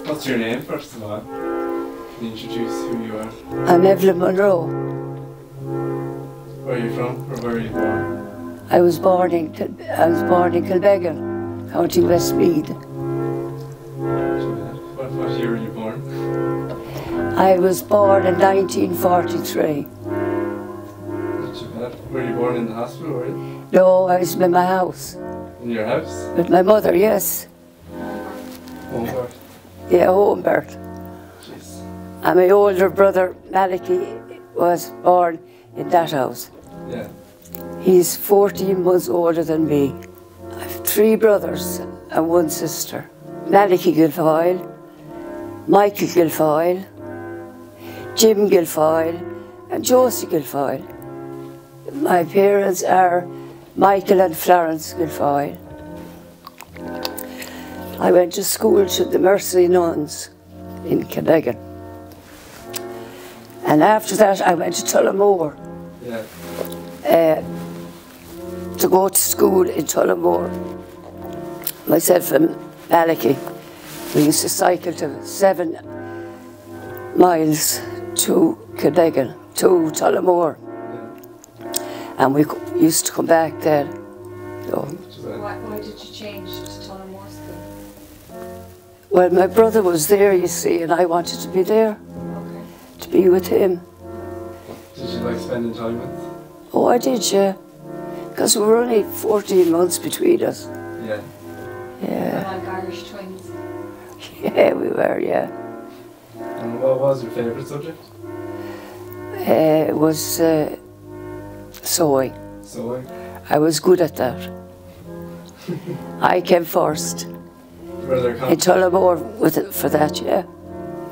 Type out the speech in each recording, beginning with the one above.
What's your name, first of all? Can you introduce who you are? I'm Evelyn Monroe. Where are you from, or where are you born? I was born in Kilbeggan, County Westmeath. What year were you born? I was born in 1943. Not too bad. Were you born in the hospital, were you? No, I was in my house. In your house? With my mother, yes. Home birth? Yeah, home birth. Jeez. And my older brother, Malachy, was born in that house. Yeah. He's 14 months older than me. I have 3 brothers and 1 sister. Malachy Guilfoyle, Michael Guilfoyle, Jim Guilfoyle, and Josie Guilfoyle. My parents are Michael and Florence Guilfoyle. I went to school to the Mercy Nuns in Kilbeggan. And after that I went to Tullamore. Yeah. To go to school in Tullamore. Myself and Malachy, we used to cycle to 7 miles to Kilbeggan, to Tullamore. Yeah. And we used to come back then. So. Why did you change to Tullamore School? Well, my brother was there, you see, and I wanted to be there, to be with him. Did you like spending time with? Oh, I did, yeah. Because we were only 14 months between us. Yeah. Yeah. Like Irish twins. Yeah, we were, yeah. And what was your favourite subject? It was sewing. Sewing? I was good at that. I came first Were there in Tullamore for that, yeah.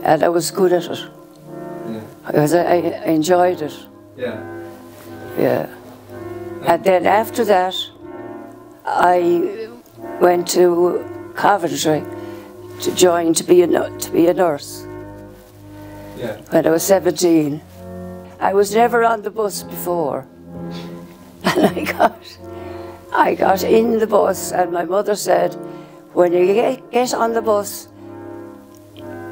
And I was good at it. Yeah. Because I enjoyed it. Yeah. Yeah. And then after that, I went to Coventry to join to be a nurse. Yeah. When I was 17. I was never on the bus before. And I got in the bus and my mother said, when you get on the bus,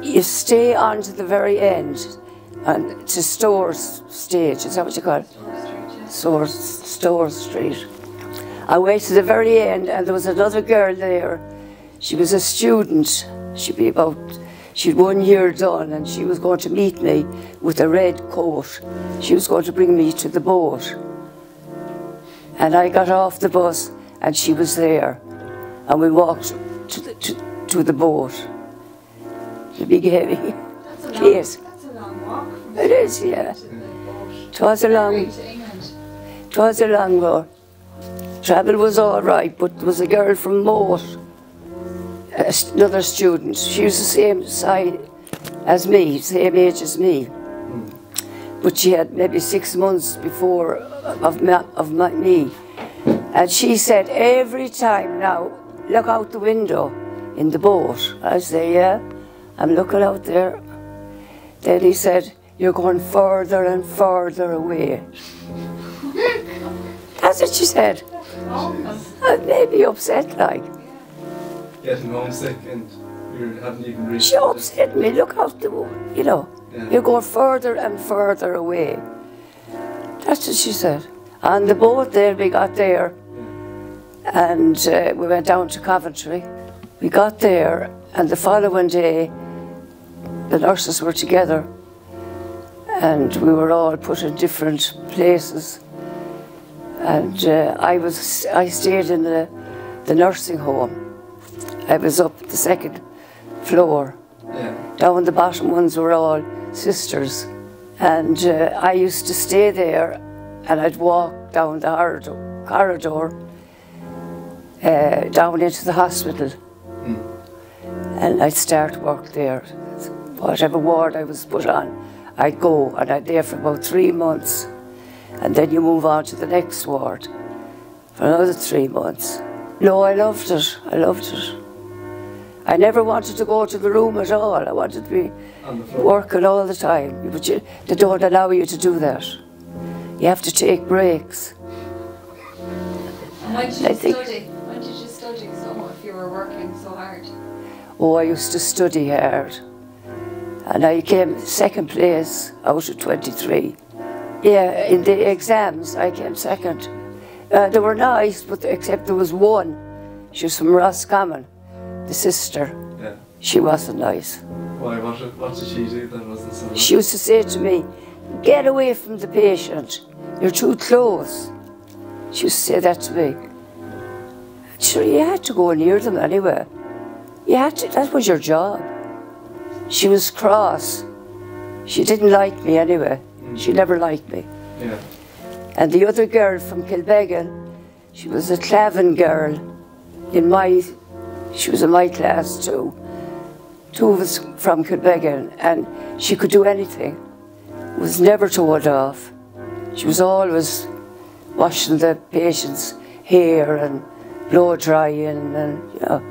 you stay on to the very end, and to Store stage, is that what you call it? Store Street. I went to the very end and there was another girl there. She was a student. She'd 1 year done and she was going to meet me with a red coat. She was going to bring me to the boat. And I got off the bus and she was there. And we walked to the boat. The big heavy case. That's a long walk from It is, yeah. to the boat. It was a long walk. Travel was all right, but there was a girl from Moat, another student. She was the same size as me, same age as me. But she had maybe 6 months before of me. And she said, every time now, look out the window in the boat. I say, yeah, I'm looking out there. Then he said, you're going further and further away. That's what she said. It made me upset, like. Getting homesick and you hadn't even reached. She upset me, look out the, you know, you're going further and further away. That's what she said. On the boat there, we got there, and we went down to Coventry. We got there, and the following day, the nurses were together, and we were all put in different places. And I stayed in the nursing home. I was up the 2nd floor. Yeah. Down the bottom ones were all sisters. And I used to stay there and I'd walk down the corridor down into the hospital. And I'd start work there. Whatever ward I was put on, I'd go and I'd there for about 3 months. And then you move on to the next ward for another 3 months. No, I loved it. I loved it. I never wanted to go to the room at all. I wanted to be working all the time. But they don't allow you to do that. You have to take breaks. When did I you think- study? When did you study so if you were working so hard? Oh, I used to study hard. And I came second place out of 23. Yeah, in the exams I came second. They were nice, but except there was one. She was from Roscommon, the sister. Yeah. She wasn't nice. Why? What did she do that wasn't so nice? She used to say to me, "Get away from the patient. You're too close." She used to say that to me. Sure, you had to go near them anyway. You had to, that was your job. She was cross. She didn't like me anyway. She never liked me. Yeah. And the other girl from Kilbeggan, she was a Clavin girl. She was in my class too. Two of us from Kilbeggan, and she could do anything. Was never told off. She was always washing the patient's hair and blow drying, and you know.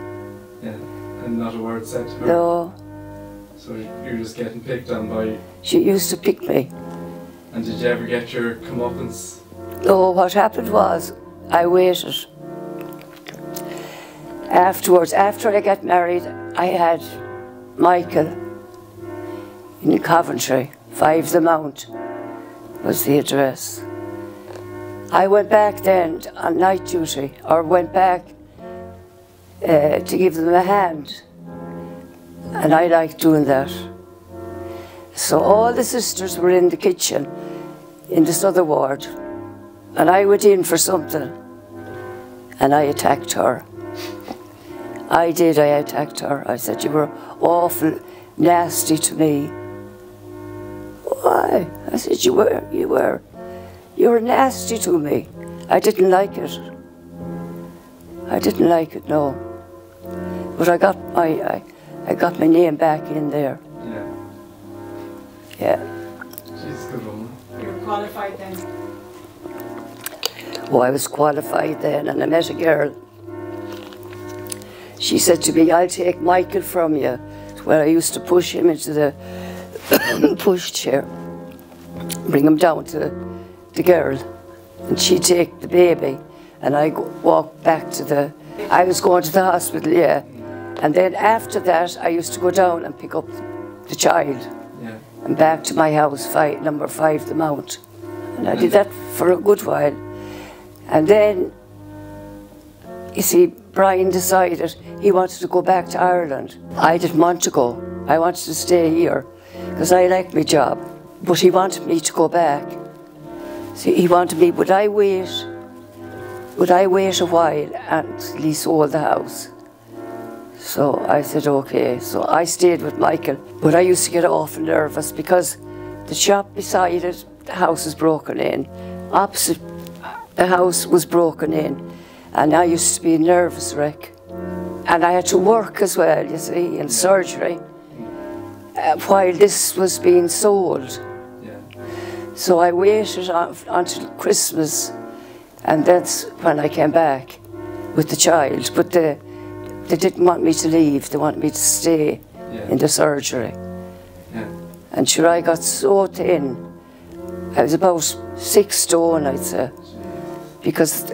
Yeah. And not a word said to her. No, So you're just getting picked on by. she used to pick me. And did you ever get your comeuppance? No, what happened was, I waited. Afterwards, after I got married, I had Michael in Coventry, 5 the Mount was the address. I went back then on night duty, or went back to give them a hand, and I liked doing that. So all the sisters were in the kitchen in this other ward, and I went in for something, and I attacked her. I attacked her. I said, "You were awful nasty to me." "Why?" I said, you were nasty to me." I didn't like it. I didn't like it, no. But I got my name back in there. Yeah. Yeah. She's a good woman. You were qualified then. Oh, I was qualified then, and I met a girl. She said to me, "I'll take Michael from you." Well, I used to push him into the push chair, bring him down to the girl, and she'd take the baby, and I walk back to the. I was going to the hospital, yeah, and then after that, I used to go down and pick up the child, Yeah. and back to my house, number 5 the Mount, and I did that for a good while, and then. You see, Brian decided he wanted to go back to Ireland. I didn't want to go. I wanted to stay here because I liked my job. But he wanted me to go back. See, he wanted me, would I wait a while until he sold the house? So I said, okay. So I stayed with Michael. But I used to get awful nervous because the shop beside it, the house was broken in. Opposite the house was broken in. And I used to be a nervous wreck. And I had to work as well, you see, in surgery, while this was being sold. Yeah. So I waited until Christmas, and that's when I came back with the child. But they didn't want me to leave, they wanted me to stay in the surgery. Yeah. And sure, I got so thin. I was about 6 stone, I'd say, because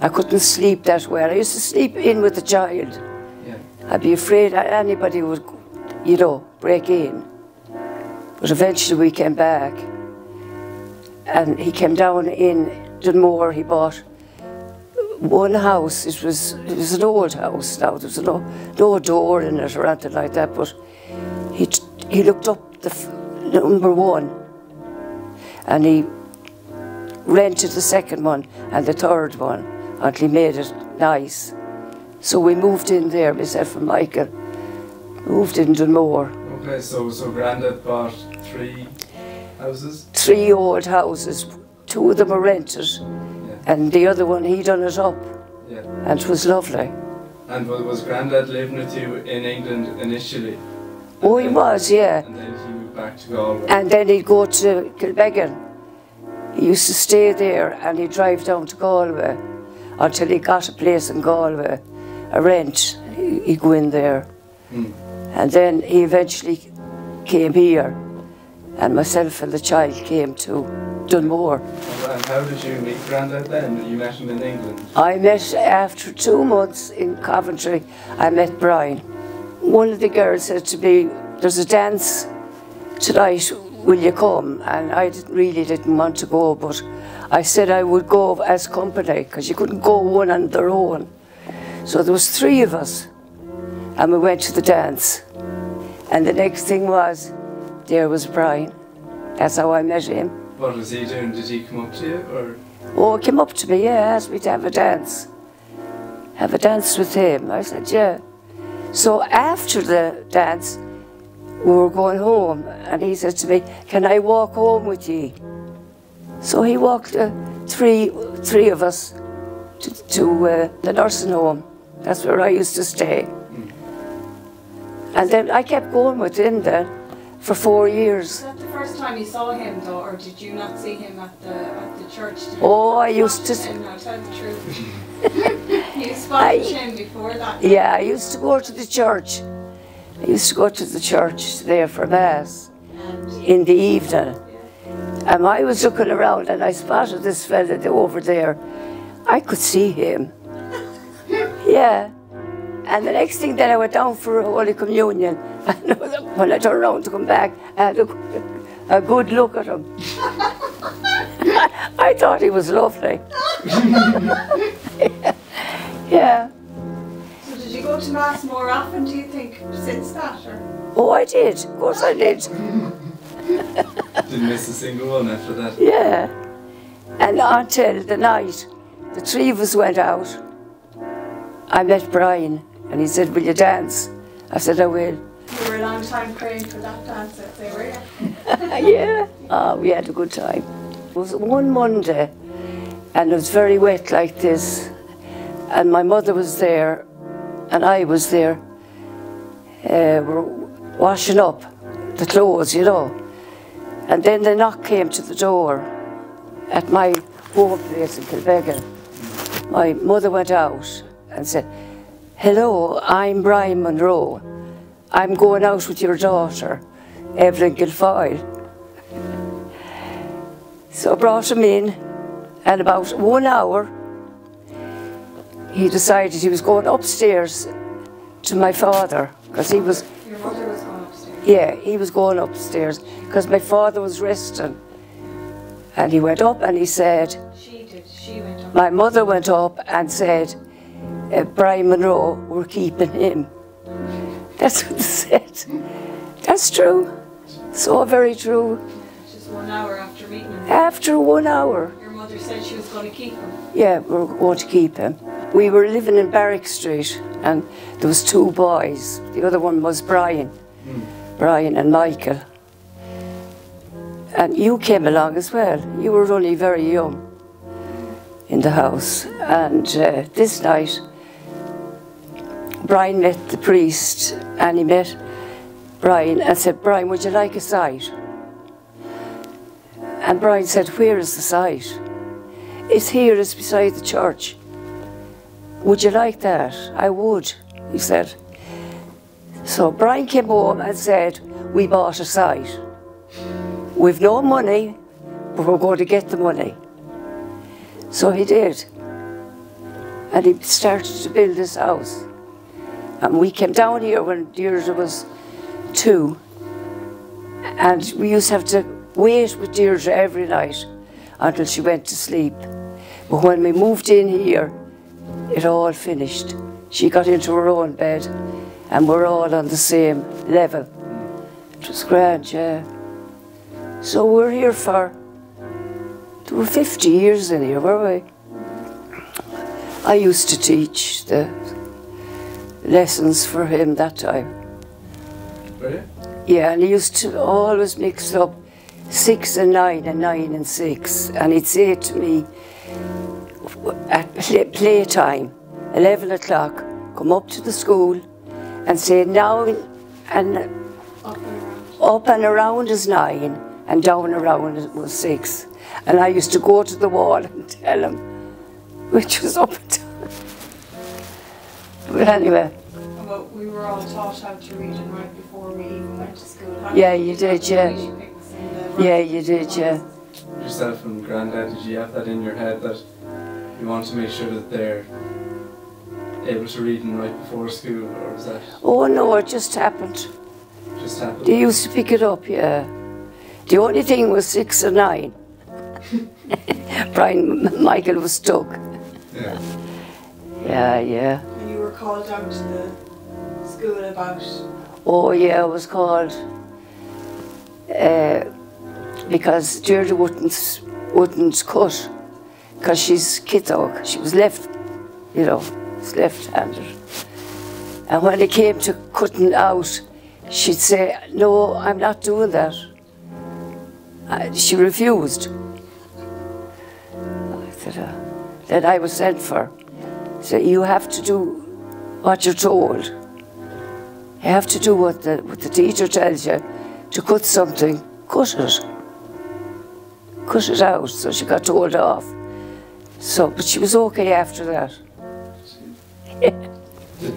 I couldn't sleep that well. I used to sleep in with the child. Yeah. I'd be afraid that anybody would, you know, break in. But eventually we came back, and he came down in Dunmore. He bought one house. It was an old house now. There was no door in it or anything like that. But he looked up the number 1, and he rented the second one and the third one until he made it nice. So we moved in there, myself and Michael, moved in Dunmore. Okay, so Grandad bought 3 houses? 3 old houses, 2 of them were rented, and the other one he done it up, and it was lovely. And was Grandad living with you in England initially? Oh, he was, yeah. And then he moved back to Galway? And then he'd go to Kilbeggan. He used to stay there, and he'd drive down to Galway until he got a place in Galway, a rent. He'd go in there. And then he eventually came here, and myself and the child came to done more. And how did you meet Grandad then? You met him in England? I met, after 2 months in Coventry, I met Brian. One of the girls said to me, there's a dance tonight, will you come? And I really didn't want to go, but I said I would go as company, because you couldn't go one on their own. So there was 3 of us, and we went to the dance. And the next thing was, there was Brian. That's how I met him. What was he doing? Did he come up to you, or? Oh, he came up to me, yeah, asked me to have a dance. Have a dance with him. I said, yeah. So after the dance, we were going home, and he said to me, can I walk home with you? So he walked three of us to the nursing home. That's where I used to stay. And then I kept going with him then for 4 years. Was that the first time you saw him though, or did you not see him at the church? Oh, I used to. No, tell the truth. You spotted him before that? Yeah, I used to go to the church. I used to go to the church there for Mass in the evening. And I was looking around and I spotted this fella over there. I could see him. Yeah. And the next thing then I went down for Holy Communion. And when I turned around to come back, I had a good look at him. I thought he was lovely. Yeah. So did you go to Mass more often, do you think, since that? Or? Oh, I did. Of course I did. Didn't miss a single one after that? Yeah. And until the night, the 3 of us went out. I met Brian, and he said, will you dance? I said, I will. You were a long time praying for that dance, I'd say, were you? Yeah. Oh, we had a good time. It was one Monday, and it was very wet like this. And my mother was there, and I was there. We're washing up the clothes, you know. And then the knock came to the door at my home place in Kilbeggan. My mother went out and said, hello, I'm Brian Monroe. I'm going out with your daughter, Evelyn Guilfoyle. So I brought him in, and about 1 hour, he decided he was going upstairs to my father, because he was... Your mother was going upstairs? Yeah, he was going upstairs, because my father was resting. And he went up and he said... She went up. My mother went up and said, Brian Monroe, we're keeping him. That's what they said. That's true. So very true. Just 1 hour after meeting him. After 1 hour. Your mother said she was going to keep him. Yeah, we were going to keep him. We were living in Barrack Street, and there was 2 boys. The other one was Brian. Brian and Michael. And you came along as well. You were only very young in the house. And this night, Brian met the priest, and he met Brian and said, Brian, would you like a sight? And Brian said, where is the sight? It's here, it's beside the church. Would you like that? I would, he said. So Brian came home and said, we bought a site. We've no money, but we're going to get the money. So he did. And he started to build this house. And we came down here when Deirdre was 2. And we used to have to wait with Deirdre every night until she went to sleep. But when we moved in here, it all finished. She got into her own bed, and we're all on the same level. It was grand, yeah. So we're here for, there were 50 years in here, were we? I used to teach the lessons for him that time. Were you? Yeah, and he used to always mix up 6 and 9 and 9 and 6. And he'd say to me, at playtime, 11 o'clock, come up to the school and say now and up and around is 9 and down around was 6. And I used to go to the wall and tell him which was up and down. But anyway. Well, we were all taught how to read and write before we even went to school. Yeah, you did, yeah. Yeah, you did, yeah. yourself and Grandad, did you have that in your head that you want to make sure that they're able to read and write before school, or was that Oh no, it just happened. just happened? They used to pick it up, yeah. The only thing was 6 or 9. Michael was stuck. Yeah. Yeah. And you were called down to the school about... Oh yeah, it was called because Deirdre wouldn't cut because she's kid dog. She was left, you know, was left-handed. And when it came to cutting out, she'd say, "No, I'm not doing that." She refused. I said, then I was sent for. So you have to do what you're told. You have to do what the teacher tells you. To cut something, cut it. Cut it out. So she got told off. So, but she was okay after that.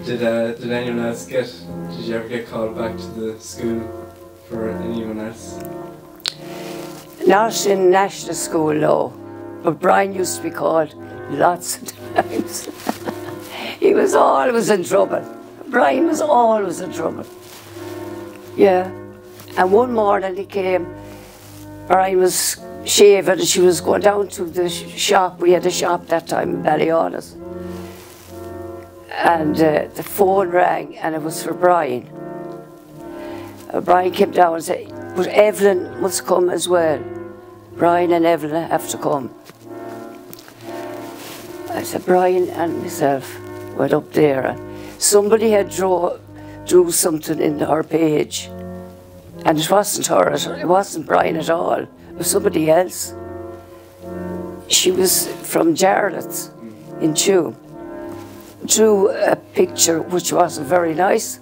Did anyone else did you ever get called back to the school for anyone else? Not in national school, no. But Brian used to be called lots of times. He was always in trouble. Brian was always in trouble. Yeah. And one morning he came, Brian was shaving and she was going down to the shop. We had a shop that time in Ballyonnes. And the phone rang and it was for Brian. Brian came down and said, "But Evelyn must come as well. Brian and Evelyn have to come." I said, Brian and myself went up there and somebody had drew something in her page. And it wasn't her, it wasn't Brian at all. It was somebody else. She was from Jarlath's in Tuam. Drew a picture which wasn't very nice,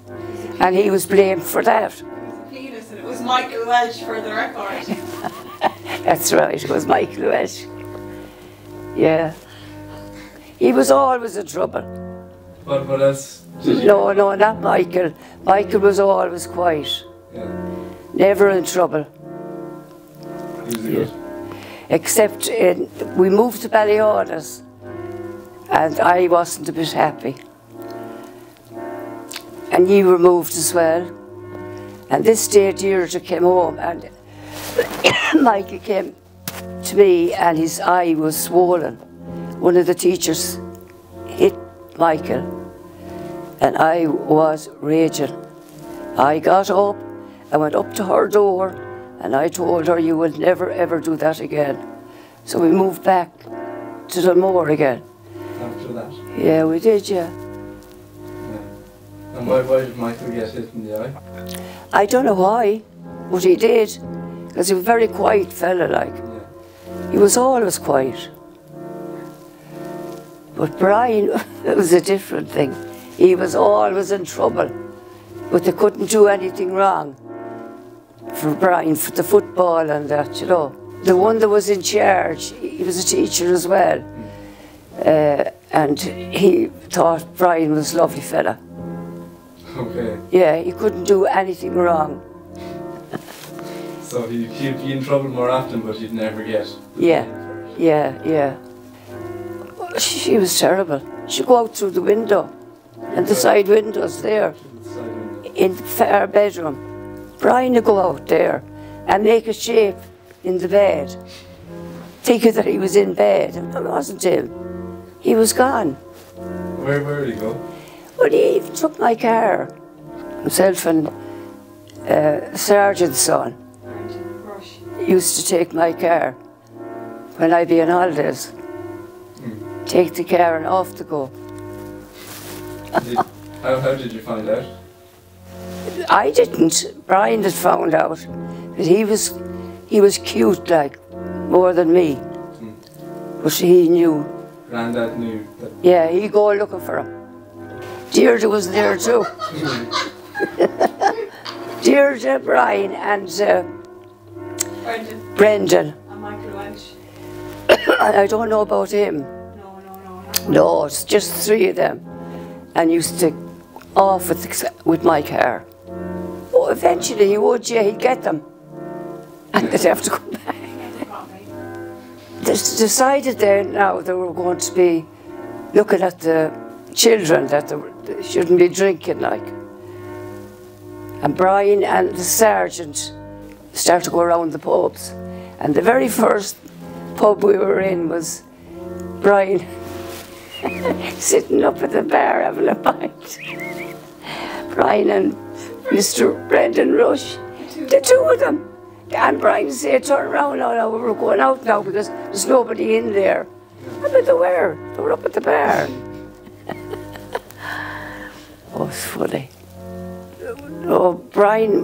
and he was blamed for that. It was a penis and it was Michael Welsh for the record. That's right, it was Michael Welsh. Yeah. He was always in trouble. What else did you... No, not Michael. Michael was always quiet. Yeah. Never in trouble. He was good. Except we moved to Ballyonnes and I wasn't a bit happy. And you were moved as well. And this day Deirdre came home and Michael came to me and his eye was swollen. One of the teachers hit Michael and I was raging. I got up, I went up to her door and I told her, "You will never ever do that again." So we moved back to the moor again. After that? Yeah, we did, yeah. And why did Michael get hit in the eye? I don't know why, but he did. Because he was a very quiet fella, like. Yeah. He was always quiet. But Brian, it was a different thing. He was always in trouble. But they couldn't do anything wrong for Brian, for the football and that, you know. The one that was in charge, he was a teacher as well. And he thought Brian was a lovely fella. Okay. Yeah, he couldn't do anything wrong. So he'd be in trouble more often, but he'd never get... Yeah. She was terrible. She'd go out through the window, and the side windows there, in the far bedroom. Brian would go out there and make a shape in the bed, thinking that he was in bed, and it wasn't him. He was gone. Where did he go? Well, he even took my car. Himself and Sergeant's son used to take my car when I'd be on holidays. Take the car and off to go. How did you find out? I didn't. Brian had found out. But he was cute, like, more than me. But he knew. Grandad knew that... Yeah, he'd go looking for him. Deirdre was there too. Deirdre, Brian and Brendan. And Michael Welsh. I don't know about him. No. No, it's just 3 of them. And used to off with my car. Oh, eventually he would, yeah, he'd get them. And they'd have to come back. decided then now they were going to be looking at the children, that they shouldn't be drinking, like. And Brian and the sergeant started to go around the pubs. And the very first pub we were in was Brian sitting up at the bar having a pint. Brian and Mr. Brendan Rush, the two of them. And Brian said, turn around now, we're going out now because there's nobody in there. I bet they were up at the bar. Oh, it's funny. Oh, Brian,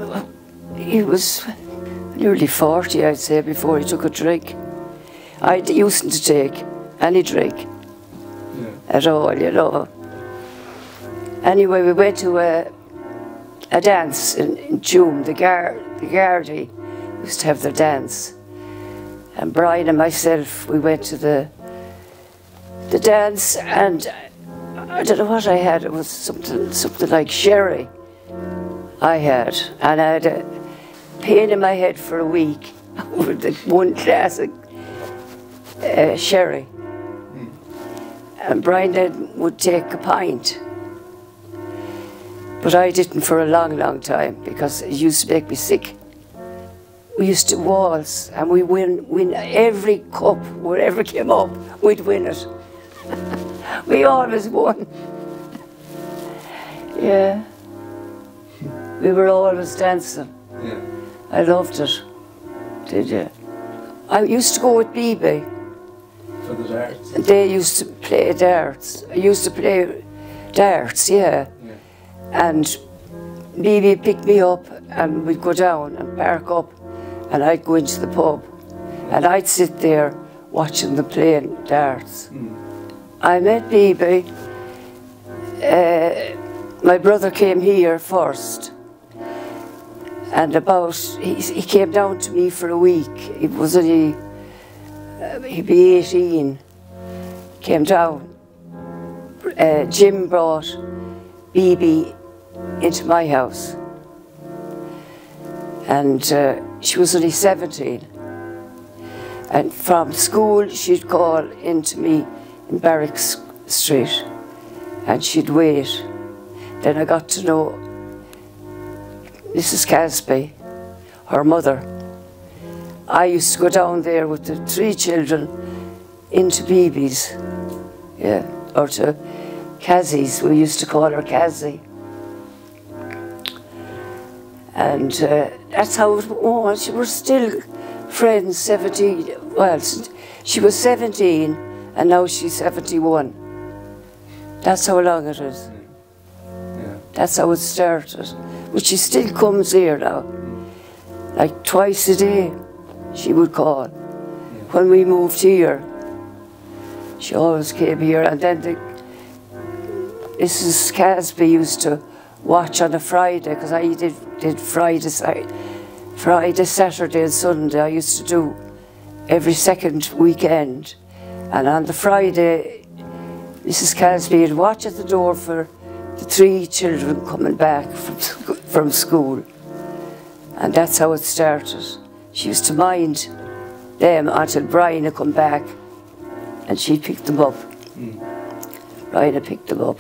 he was nearly 40, I'd say, before he took a drink. I used to take any drink at all, you know. Anyway, we went to a dance in June. The Gardaí used to have their dance. And Brian and myself, we went to the dance, and I don't know what I had. It was something like sherry I had. And I had a pain in my head for a week over the one glass of sherry. And Brian then would take a pint. But I didn't for a long, long time because it used to make me sick. We used to waltz and we win every cup, whatever came up, we'd win it. We always won. Yeah. We were always dancing. Yeah. I loved it. Did you? I used to go with BB. For the darts? And they used to play darts. I used to play darts, yeah. And BB picked me up and we'd go down and park up and I'd go into the pub and I'd sit there watching them playing darts. I met BB. My brother came here first and he came down to me for a week. He was only, he'd be 18. Came down. Jim brought BB into my house, and she was only 17. And from school, she'd call into me in Barracks Street, and she'd wait. Then I got to know Mrs. Casby, her mother. I used to go down there with the 3 children into BB's, yeah, or to Cassie's. We used to call her Cassie. And that's how it was. She was still friends, 17. Well, she was 17 and now she's 71. That's how long it is. Yeah. That's how it started. But she still comes here now. Like twice a day she would call. When we moved here, she always came here. And then Mrs. Casby used to watch on a Friday, because I did Friday, Saturday and Sunday. I used to do every second weekend. And on the Friday, Mrs. Casby would watch at the door for the 3 children coming back from school. And that's how it started. She used to mind them until Brian had come back and she picked them up. Brian had picked them up.